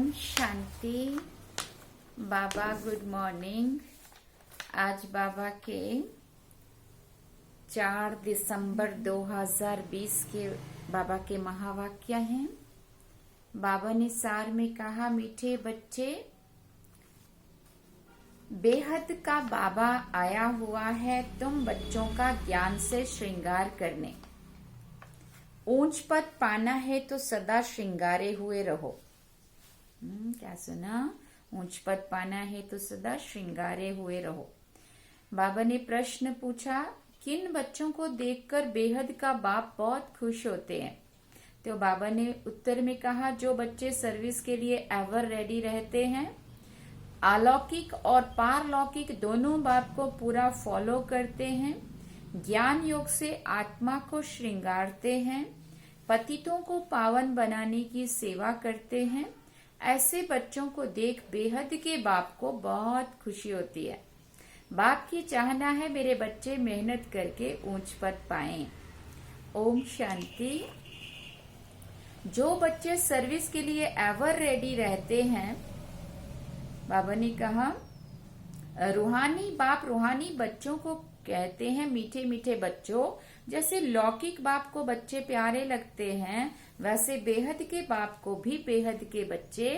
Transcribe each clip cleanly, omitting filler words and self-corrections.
ओम शांति। बाबा good morning. आज बाबा के 4 दिसंबर 2020 के बाबा के महावाक्य हैं। बाबा ने सार में कहा, मीठे बच्चे, बेहद का बाबा आया हुआ है तुम बच्चों का ज्ञान से श्रृंगार करने। ऊंच पद पाना है तो सदा श्रृंगारे हुए रहो। क्या सुना? ऊंच पद पाना है तो सदा श्रृंगारे हुए रहो। बाबा ने प्रश्न पूछा, किन बच्चों को देखकर बेहद का बाप बहुत खुश होते हैं? तो बाबा ने उत्तर में कहा, जो बच्चे सर्विस के लिए एवर रेडी रहते हैं, अलौकिक और पारलौकिक दोनों बाप को पूरा फॉलो करते हैं, ज्ञान योग से आत्मा को श्रृंगारते हैं, पतितों को पावन बनाने की सेवा करते हैं, ऐसे बच्चों को देख बेहद के बाप को बहुत खुशी होती है। बाप की चाहना है मेरे बच्चे मेहनत करके ऊंच पद पाएं। ओम शांति। जो बच्चे सर्विस के लिए एवर रेडी रहते हैं, बाबा ने कहा, रूहानी बाप रूहानी बच्चों को कहते हैं, मीठे मीठे बच्चों, जैसे लौकिक बाप को बच्चे प्यारे लगते हैं, वैसे बेहद के बाप को भी बेहद के बच्चे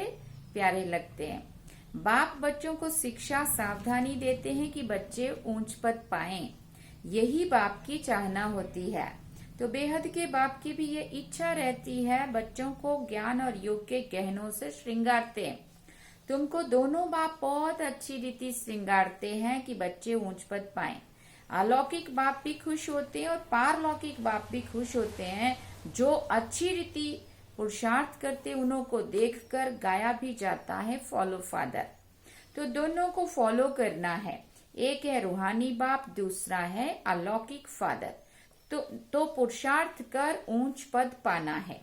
प्यारे लगते हैं। बाप बच्चों को शिक्षा सावधानी देते हैं कि बच्चे ऊंच पद पाएं। यही बाप की चाहना होती है। तो बेहद के बाप की भी ये इच्छा रहती है, बच्चों को ज्ञान और योग के गहनों से श्रृंगारते हैं। तुमको दोनों बाप बहुत अच्छी रीति श्रृंगारते हैं कि बच्चे ऊंच पद पाएं। अलौकिक बाप भी खुश होते हैं और पारलौकिक बाप भी खुश होते हैं। जो अच्छी रीति पुरुषार्थ करते उन्हों को देखकर गाया भी जाता है, फॉलो फादर। तो दोनों को फॉलो करना है। एक है रूहानी बाप, दूसरा है अलौकिक फादर। तो पुरुषार्थ कर ऊंच पद पाना है।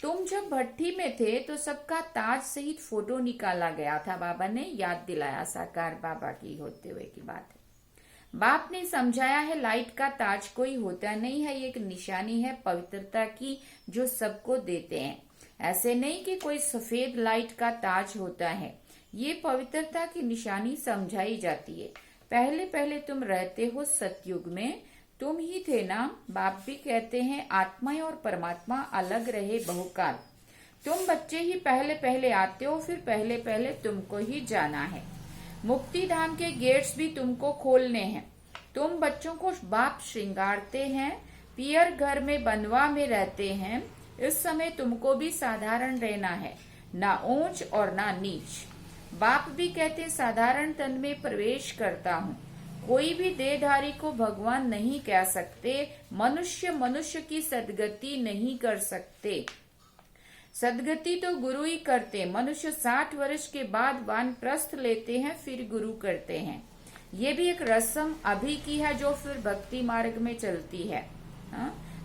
तुम जब भट्टी में थे तो सबका ताज सहित फोटो निकाला गया था। बाबा ने याद दिलाया, साकार बाबा की होते हुए की बात है। बाप ने समझाया है, लाइट का ताज कोई होता नहीं है, ये एक निशानी है पवित्रता की जो सबको देते हैं। ऐसे नहीं कि कोई सफेद लाइट का ताज होता है, ये पवित्रता की निशानी समझाई जाती है। पहले पहले तुम रहते हो सतयुग में, तुम ही थे ना। बाप भी कहते हैं, आत्मा और परमात्मा अलग रहे बहुकाल। तुम बच्चे ही पहले पहले आते हो, फिर पहले पहले तुमको ही जाना है। मुक्ति धाम के गेट्स भी तुमको खोलने हैं। तुम बच्चों को बाप श्रृंगारते हैं। पियर घर में बनवा में रहते हैं। इस समय तुमको भी साधारण रहना है, ना ऊंच और ना नीच। बाप भी कहते हैं, साधारण तन में प्रवेश करता हूँ। कोई भी देहधारी को भगवान नहीं कह सकते। मनुष्य मनुष्य की सदगति नहीं कर सकते। सदगति तो गुरु ही करते। मनुष्य 60 वर्ष के बाद वानप्रस्थ लेते हैं, फिर गुरु करते हैं। ये भी एक रस्म अभी की है जो फिर भक्ति मार्ग में चलती है।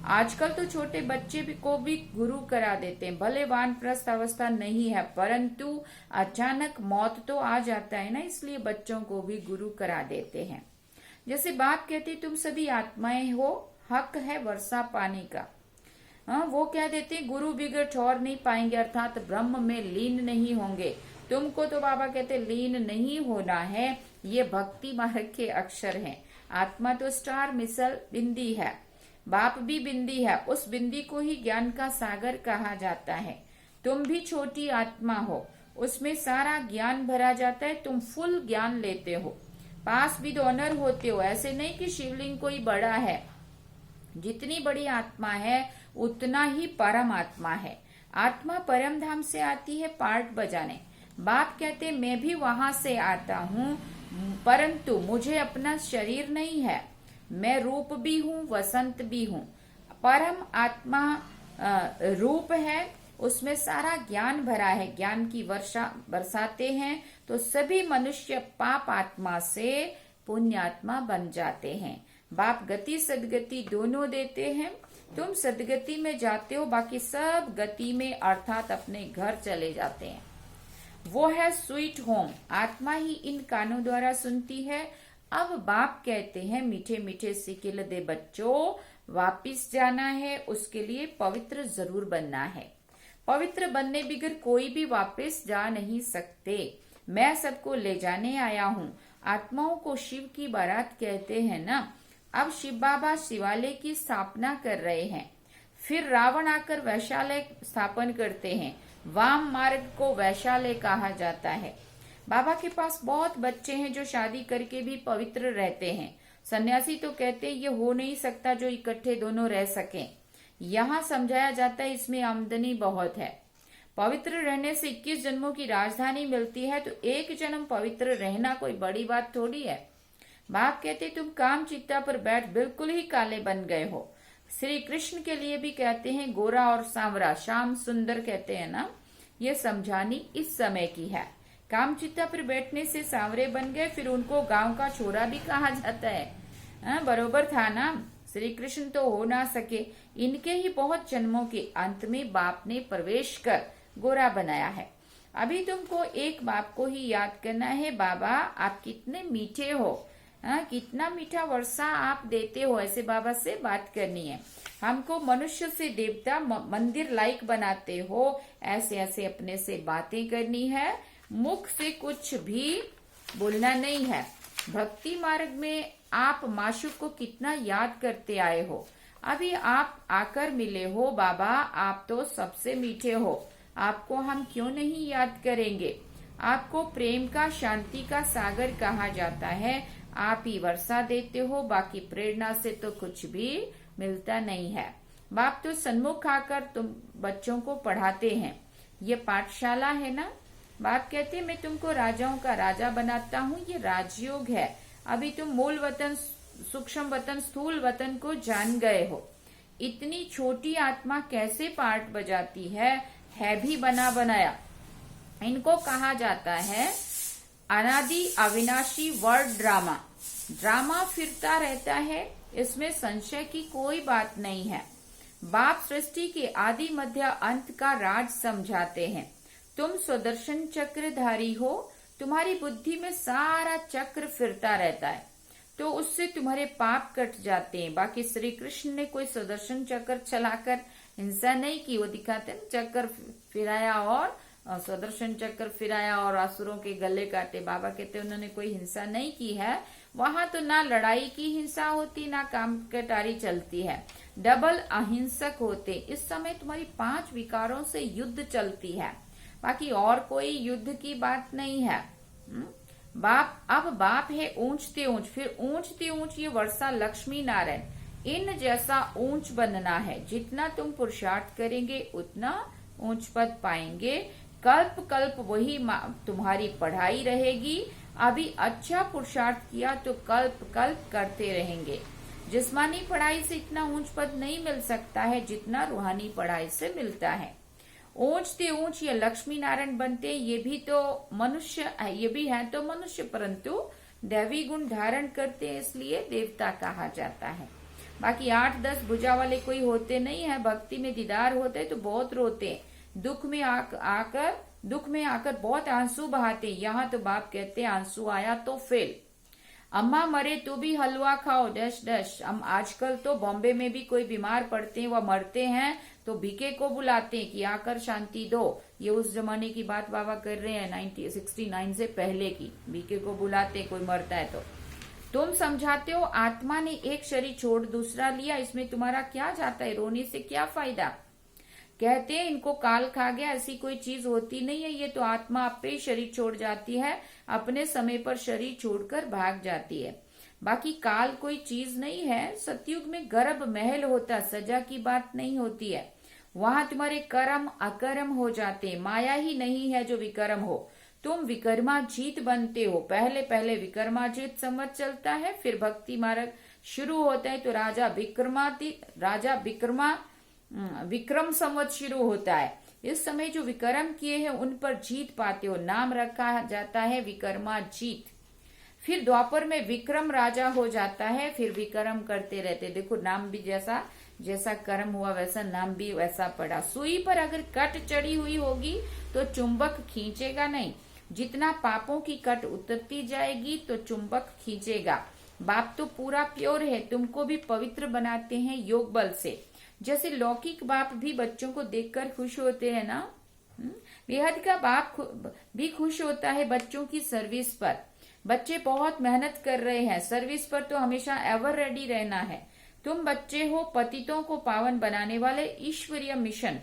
आजकल तो छोटे बच्चे को भी गुरु करा देते हैं, भले वानप्रस्थ अवस्था नहीं है, परंतु अचानक मौत तो आ जाता है ना, इसलिए बच्चों को भी गुरु करा देते हैं। जैसे बाप कहते, तुम सभी आत्माएं हो, हक है वर्षा पाने का। वो कह देते, गुरु बिगड़ छोड़ नहीं पाएंगे, अर्थात ब्रह्म में लीन नहीं होंगे। तुमको तो बाबा कहते लीन नहीं होना है। ये भक्ति मार्ग के अक्षर हैं। आत्मा तो स्टार मिसल बिंदी है, बाप भी बिंदी है। उस बिंदी को ही ज्ञान का सागर कहा जाता है। तुम भी छोटी आत्मा हो, उसमें सारा ज्ञान भरा जाता है। तुम फुल ज्ञान लेते हो, पास विद ऑनर होते हो। ऐसे नहीं कि शिवलिंग कोई बड़ा है। जितनी बड़ी आत्मा है उतना ही परम आत्मा है। आत्मा परम धाम से आती है पार्ट बजाने। बाप कहते, मैं भी वहां से आता हूँ, परंतु मुझे अपना शरीर नहीं है। मैं रूप भी हूँ, वसंत भी हूँ। परम आत्मा रूप है, उसमें सारा ज्ञान भरा है। ज्ञान की वर्षा बरसाते हैं तो सभी मनुष्य पाप आत्मा से पुण्य आत्मा बन जाते हैं। बाप गति सदगति दोनों देते हैं। तुम सदगति में जाते हो, बाकी सब गति में अर्थात अपने घर चले जाते हैं। वो है स्वीट होम। आत्मा ही इन कानों द्वारा सुनती है। अब बाप कहते हैं, मीठे मीठे सिकिल दे बच्चों, वापिस जाना है, उसके लिए पवित्र जरूर बनना है। पवित्र बनने बगैर कोई भी वापस जा नहीं सकते। मैं सबको ले जाने आया हूँ। आत्माओं को शिव की बारात कहते हैं ना। अब शिव बाबा शिवालय की स्थापना कर रहे हैं। फिर रावण आकर वैशालय स्थापन करते हैं। वाम मार्ग को वैशालय कहा जाता है। बाबा के पास बहुत बच्चे हैं जो शादी करके भी पवित्र रहते हैं। सन्यासी तो कहते हैं ये हो नहीं सकता जो इकट्ठे दोनों रह सकें। यहाँ समझाया जाता है इसमें आमदनी बहुत है। पवित्र रहने से 21 जन्मों की राजधानी मिलती है, तो एक जन्म पवित्र रहना कोई बड़ी बात थोड़ी है। बाप कहते तुम काम चित्ता पर बैठ बिल्कुल ही काले बन गए हो। श्री कृष्ण के लिए भी कहते हैं गोरा और सांवरा, श्याम सुंदर कहते हैं ना। ये समझानी इस समय की है। काम चित्ता पर बैठने से सांवरे बन गए, फिर उनको गांव का छोरा भी कहा जाता है। बरोबर था ना। श्री कृष्ण तो हो ना सके, इनके ही बहुत जन्मों के अंत में बाप ने प्रवेश कर गोरा बनाया है। अभी तुमको एक बाप को ही याद करना है। बाबा आप कितने मीठे हो, कितना मीठा वर्षा आप देते हो, ऐसे बाबा से बात करनी है। हमको मनुष्य से देवता मंदिर लायक बनाते हो, ऐसे ऐसे अपने से बातें करनी है। मुख से कुछ भी बोलना नहीं है। भक्ति मार्ग में आप माशूक को कितना याद करते आए हो। अभी आप आकर मिले हो। बाबा आप तो सबसे मीठे हो, आपको हम क्यों नहीं याद करेंगे। आपको प्रेम का, शांति का सागर कहा जाता है। आप ही वर्षा देते हो, बाकी प्रेरणा से तो कुछ भी मिलता नहीं है। बाप तो सन्मुख आकर तुम बच्चों को पढ़ाते हैं। ये पाठशाला है ना। बाप कहते मैं तुमको राजाओं का राजा बनाता हूँ। ये राजयोग है। अभी तुम मूल वतन, सूक्ष्म वतन, स्थूल वतन को जान गए हो। इतनी छोटी आत्मा कैसे पार्ट बजाती है भी बना बनाया। इनको कहा जाता है अनादि अविनाशी वर्ड ड्रामा। ड्रामा फिरता रहता है, इसमें संशय की कोई बात नहीं है। बाप सृष्टि के आदि मध्य अंत का राज समझाते हैं। तुम सुदर्शन चक्रधारी हो। तुम्हारी बुद्धि में सारा चक्र फिरता रहता है, तो उससे तुम्हारे पाप कट जाते हैं। बाकी श्री कृष्ण ने कोई सुदर्शन चक्र चलाकर हिंसा नहीं की। वो दिखाते हैं चक्र फिराया और सुदर्शन चक्र फिराया और असुरों के गले काटे। बाबा कहते उन्होंने कोई हिंसा नहीं की है। वहां तो ना लड़ाई की हिंसा होती, ना काम कटारी चलती है। डबल अहिंसक होते। इस समय तुम्हारी 5 विकारों से युद्ध चलती है, बाकी और कोई युद्ध की बात नहीं है। अब बाप है ऊंचते ऊंच, फिर ऊंचते ऊंच ये वर्षा लक्ष्मी नारायण। इन जैसा ऊंच बनना है। जितना तुम पुरुषार्थ करेंगे उतना ऊंच पद पाएंगे। कल्प कल्प वही तुम्हारी पढ़ाई रहेगी। अभी अच्छा पुरुषार्थ किया तो कल्प कल्प करते रहेंगे। जिस्मानी पढ़ाई से इतना ऊंच पद नहीं मिल सकता है जितना रूहानी पढ़ाई से मिलता है। ऊंचते ऊंच ये लक्ष्मी नारायण बनते। ये भी तो मनुष्य, ये भी है तो मनुष्य, परंतु दैवी गुण धारण करते हैं, इसलिए देवता कहा जाता है। बाकी 8-10 भुजा वाले कोई होते नहीं है। भक्ति में दीदार होते हैं तो बहुत रोते हैं। दुख में आकर बहुत आंसू बहाते। यहाँ तो बाप कहते हैं आंसू आया तो फेल। अम्मा मरे तो भी हलवा खाओ डश डश। हम आजकल तो बॉम्बे में भी कोई बीमार पड़ते हैं, वह मरते हैं तो भिके को बुलाते हैं कि आकर शांति दो। ये उस जमाने की बात बाबा कर रहे हैं, 1969 से पहले की। भिके को बुलाते कोई मरता है तो। तुम समझाते हो आत्मा ने एक शरीर छोड़ दूसरा लिया, इसमें तुम्हारा क्या जाता है, रोने से क्या फायदा। कहते हैं इनको काल खा गया, ऐसी कोई चीज होती नहीं है। ये तो आत्मा आपे ही शरीर छोड़ जाती है, अपने समय पर शरीर छोड़कर भाग जाती है। बाकी काल कोई चीज नहीं है। सतयुग में गर्भ महल होता, सजा की बात नहीं होती है। वहां तुम्हारे कर्म अकर्म हो जाते। माया ही नहीं है जो विकर्म हो। तुम विकर्माजीत बनते हो। पहले पहले विकर्माजीत संवत चलता है, फिर भक्ति मार्ग शुरू होता है तो राजा विक्रम संवत शुरू होता है। इस समय जो विक्रम किए हैं उन पर जीत पाते हो, नाम रखा जाता है विकर्माजीत। फिर द्वापर में विक्रम राजा हो जाता है, फिर विक्रम करते रहते। देखो नाम भी जैसा कर्म हुआ वैसा नाम भी वैसा पड़ा। सुई पर अगर कट चढ़ी हुई होगी तो चुंबक खींचेगा नहीं। जितना पापों की कट उतरती जाएगी तो चुंबक खींचेगा। बाप तो पूरा प्योर है, तुमको भी पवित्र बनाते हैं योग बल से। जैसे लौकिक बाप भी बच्चों को देखकर खुश होते हैं ना। बेहद का बाप भी खुश होता है बच्चों की सर्विस पर। बच्चे बहुत मेहनत कर रहे हैं, सर्विस पर तो हमेशा एवर रेडी रहना है। तुम बच्चे हो पतितों को पावन बनाने वाले ईश्वरीय मिशन।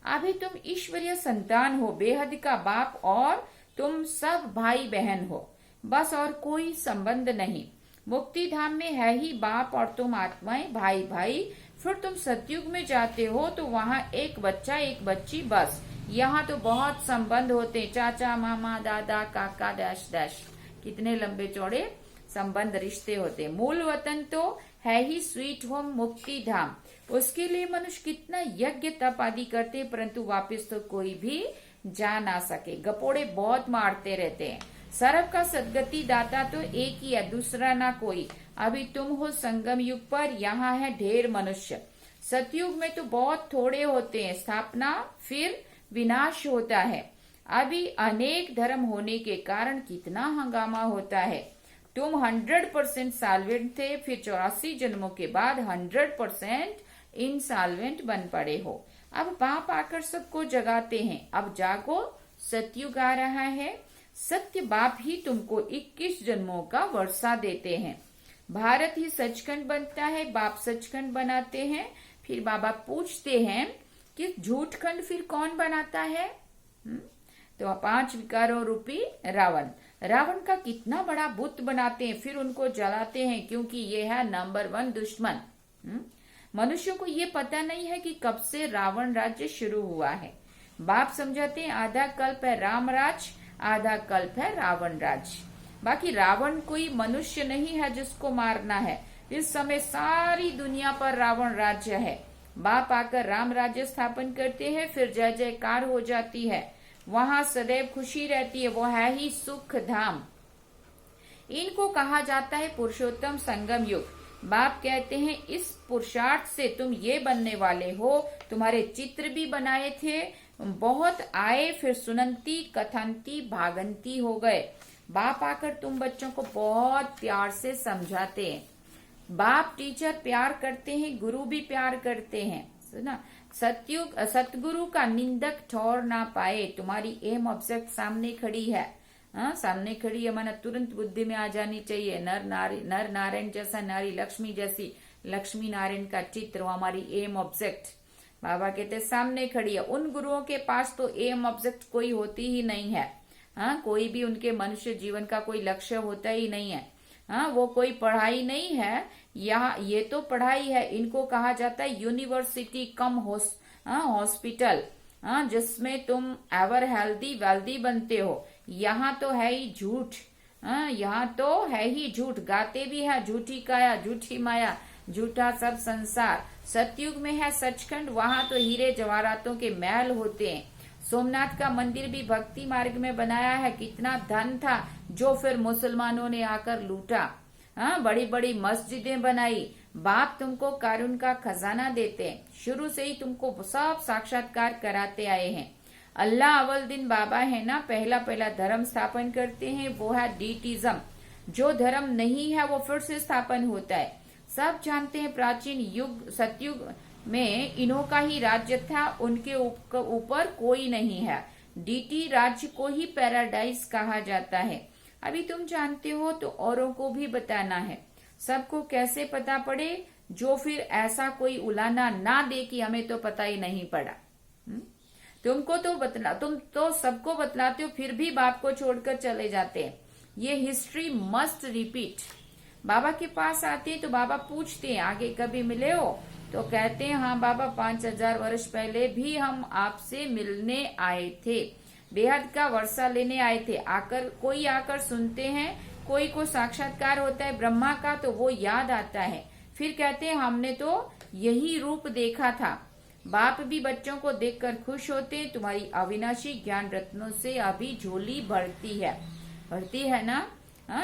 अभी तुम ईश्वरीय संतान हो, बेहद का बाप और तुम सब भाई बहन हो, बस और कोई संबंध नहीं। मुक्ति धाम में है ही बाप और तुम आत्माएं भाई भाई। फिर तुम सतयुग में जाते हो तो वहाँ एक बच्चा एक बच्ची, बस। यहाँ तो बहुत संबंध होते, चाचा मामा दादा काका डैश डैश, कितने लंबे चौड़े संबंध रिश्ते होते। मूल वतन तो है ही स्वीट होम मुक्ति धाम। उसके लिए मनुष्य कितना यज्ञ तप आदि करते, परंतु वापस तो कोई भी जा ना सके। गपोड़े बहुत मारते रहते हैं। सर्व का सदगति दाता तो एक ही है, दूसरा ना कोई। अभी तुम हो संगम युग पर, यहाँ है ढेर मनुष्य। सतयुग में तो बहुत थोड़े होते हैं, स्थापना फिर विनाश होता है। अभी अनेक धर्म होने के कारण कितना हंगामा होता है। तुम 100% साल्वेंट थे, फिर 84 जन्मों के बाद 100% इंसॉल्वेंट बन पड़े हो। अब बाप आकर सबको जगाते हैं, अब जागो, सतयुग आ रहा है। सत्य बाप ही तुमको 21 जन्मों का वर्षा देते हैं। भारत ही सचखंड बनता है, बाप सचखंड बनाते हैं। फिर बाबा पूछते हैं कि झूठखंड फिर कौन बनाता है? तो 5 विकारों रूपी रावण। रावण का कितना बड़ा बुत बनाते हैं, फिर उनको जलाते हैं, क्योंकि ये है नंबर 1 दुश्मन। मनुष्यों को ये पता नहीं है कि कब से रावण राज्य शुरू हुआ है। बाप समझाते हैं आधा कल्प है राम राज, आधा कल्प है रावण राज। बाकी रावण कोई मनुष्य नहीं है जिसको मारना है। इस समय सारी दुनिया पर रावण राज्य है। बाप आकर राम राज्य स्थापन करते हैं, फिर जय जयकार हो जाती है। वहाँ सदैव खुशी रहती है, वो है ही सुख धाम। इनको कहा जाता है पुरुषोत्तम संगम युग। बाप कहते हैं इस पुरुषार्थ से तुम ये बनने वाले हो। तुम्हारे चित्र भी बनाए थे, बहुत आए, फिर सुनंती कथंती भागंती हो गए। बाप आकर तुम बच्चों को बहुत प्यार से समझाते हैं। बाप टीचर प्यार करते हैं, गुरु भी प्यार करते हैं। सुना, सतयुग सतगुरु का निंदक ठौर ना पाए। तुम्हारी एम ऑब्जेक्ट सामने खड़ी है। सामने खड़ी है माना तुरंत बुद्धि में आ जानी चाहिए। नर नारायण जैसा, नारी लक्ष्मी जैसी, लक्ष्मी नारायण का चित्र, वो हमारी एम ऑब्जेक्ट। बाबा कहते सामने खड़ी है। उन गुरुओं के पास तो एम ऑब्जेक्ट कोई होती ही नहीं है। कोई भी उनके मनुष्य जीवन का कोई लक्ष्य होता ही नहीं है। वो कोई पढ़ाई नहीं है, यहाँ ये तो पढ़ाई है। इनको कहा जाता है यूनिवर्सिटी कम हॉस्पिटल, जिसमें तुम एवर हेल्दी वेल्दी बनते हो। यहाँ तो है ही झूठ, यहाँ तो है ही झूठ। गाते भी है झूठी काया झूठी माया झूठा सब संसार। सतयुग में है सचखंड, वहाँ तो हीरे जवाहरातों के महल होते हैं। सोमनाथ का मंदिर भी भक्ति मार्ग में बनाया है। कितना धन था जो फिर मुसलमानों ने आकर लूटा। बड़ी बड़ी मस्जिदें बनाई। बाप तुमको कारुण का खजाना देते हैं। शुरू से ही तुमको सब साक्षात्कार कराते आए हैं। अल्लाह अव्वल दिन बाबा है ना, पहला धर्म स्थापन करते हैं, वो है डीटिज्म। जो धर्म नहीं है वो फिर से स्थापन होता है। सब जानते हैं प्राचीन युग सतयुग में इन्हों का ही राज्य था, उनके ऊपर कोई नहीं है। डीटी राज्य को ही पैराडाइज कहा जाता है। अभी तुम जानते हो तो औरों को भी बताना है। सबको कैसे पता पड़े, जो फिर ऐसा कोई उलाना ना दे कि हमें तो पता ही नहीं पड़ा। तुम तो सबको बतलाते हो, फिर भी बाप को छोड़कर चले जाते हैं। ये हिस्ट्री मस्ट रिपीट। बाबा के पास आते हैं तो बाबा पूछते हैं आगे कभी मिले हो, तो कहते हैं हाँ बाबा 5000 वर्ष पहले भी हम आपसे मिलने आए थे, बेहद का वर्षा लेने आए थे। कोई आकर सुनते हैं, कोई को साक्षात्कार होता है ब्रह्मा का तो वो याद आता है। फिर कहते हैं हमने तो यही रूप देखा था। बाप भी बच्चों को देखकर खुश होते हैं। तुम्हारी अविनाशी ज्ञान रत्नों से अभी झोली भरती है ना।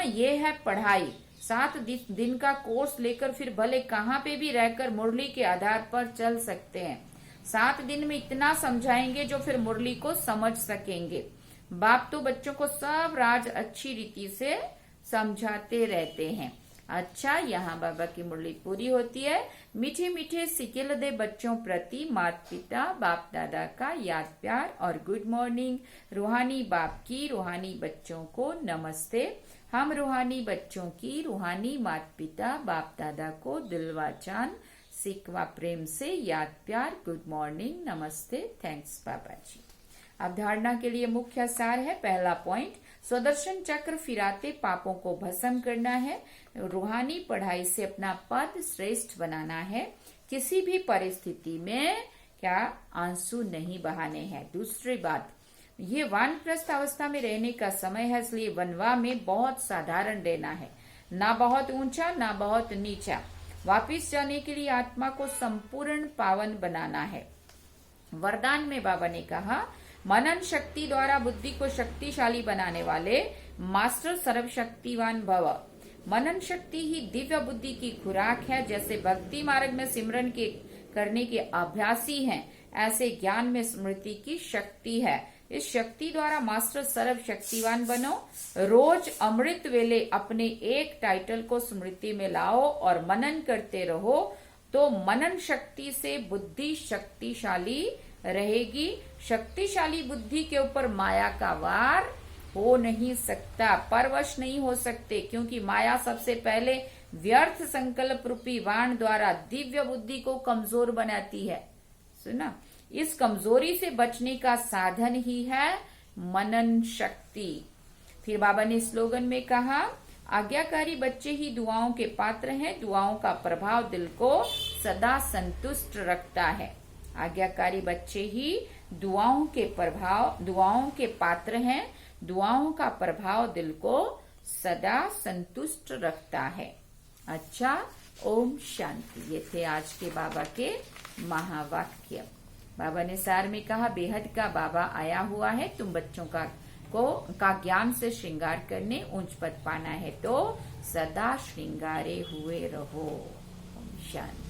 ये है पढ़ाई। 7 दिन का कोर्स लेकर फिर भले कहाँ पे भी रहकर मुरली के आधार पर चल सकते हैं। 7 दिन में इतना समझाएंगे जो फिर मुरली को समझ सकेंगे। बाप तो बच्चों को सब राज अच्छी रीति से समझाते रहते हैं। अच्छा, यहाँ बाबा की मुरली पूरी होती है। मीठे मीठे सिकिल दे बच्चों प्रति माता पिता बाप दादा का याद प्यार और गुड मॉर्निंग। रूहानी बाप की रूहानी बच्चों को नमस्ते। हम रूहानी बच्चों की रूहानी माता पिता बाप दादा को दिलवा चांद सिकवा प्रेम से याद प्यार, गुड मॉर्निंग, नमस्ते, थैंक्स बाबा जी। अब धारणा के लिए मुख्य सार है। पहला पॉइंट, स्वदर्शन चक्र फिराते पापों को भस्म करना है। रूहानी पढ़ाई से अपना पद श्रेष्ठ बनाना है। किसी भी परिस्थिति में क्या आंसू नहीं बहाने हैं। दूसरी बात, ये वानप्रस्थ अवस्था में रहने का समय है, इसलिए वनवा में बहुत साधारण रहना है, ना बहुत ऊंचा ना बहुत नीचा। वापिस जाने के लिए आत्मा को संपूर्ण पावन बनाना है। वरदान में बाबा ने कहा, मनन शक्ति द्वारा बुद्धि को शक्तिशाली बनाने वाले मास्टर सर्वशक्तिवान भव। मनन शक्ति ही दिव्य बुद्धि की खुराक है। जैसे भक्ति मार्ग में सिमरन के करने के अभ्यासी हैं, ऐसे ज्ञान में स्मृति की शक्ति है। इस शक्ति द्वारा मास्टर सर्वशक्तिवान बनो। रोज अमृत वेले अपने एक टाइटल को स्मृति में लाओ और मनन करते रहो, तो मनन शक्ति से बुद्धि शक्तिशाली रहेगी। शक्तिशाली बुद्धि के ऊपर माया का वार हो नहीं सकता, परवश नहीं हो सकते, क्योंकि माया सबसे पहले व्यर्थ संकल्प रूपी वाण द्वारा दिव्य बुद्धि को कमजोर बनाती है। सुना, इस कमजोरी से बचने का साधन ही है मनन शक्ति। फिर बाबा ने स्लोगन में कहा, आज्ञाकारी बच्चे ही दुआओं के पात्र हैं। दुआओं का प्रभाव दिल को सदा संतुष्ट रखता है। आज्ञाकारी बच्चे ही दुआओं के पात्र हैं। दुआओं का प्रभाव दिल को सदा संतुष्ट रखता है। अच्छा, ओम शांति। ये थे आज के बाबा के महावाक्य। बाबा ने सार में कहा, बेहद का बाबा आया हुआ है, तुम बच्चों का ज्ञान से श्रृंगार करने ऊंच पद पाना है तो सदा श्रृंगारे हुए रहो। ओम शांति।